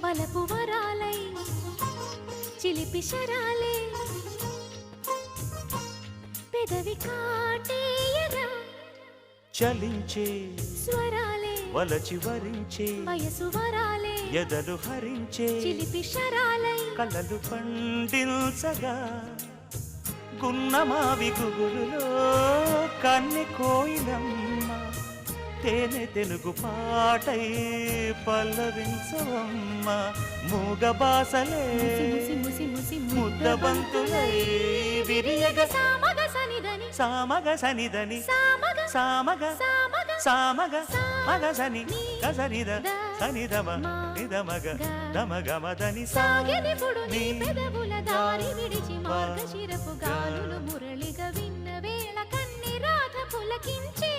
వలపు వరాలై చిలిపి శరాలే పెదవి కాటేయగా చలించే స్వరాలే వలచి వరించే వయసు వరాలే ఎదలు హరించే చిలిపి శరాలై కలలు పండించగా గున్నమావి గుగురులో కన్నె కోయిలమ్మ తేనె తెలుగు పాటై పల్లవించవమ్మ మూగ బాసలే ముద్దబంతులై విరియగ సామగ సనిదని సామగ సనిదని సామగ సామగ సామగ సామగ మగ సని గసనిద సనిదమ నిదమగ దమగమదని సాగెనిపుడు నీ పెదవుల దారి విడిచి మార్గశిరపు గాలులు మురళిగా విన్న వేళ కన్ని రాధ పులకించే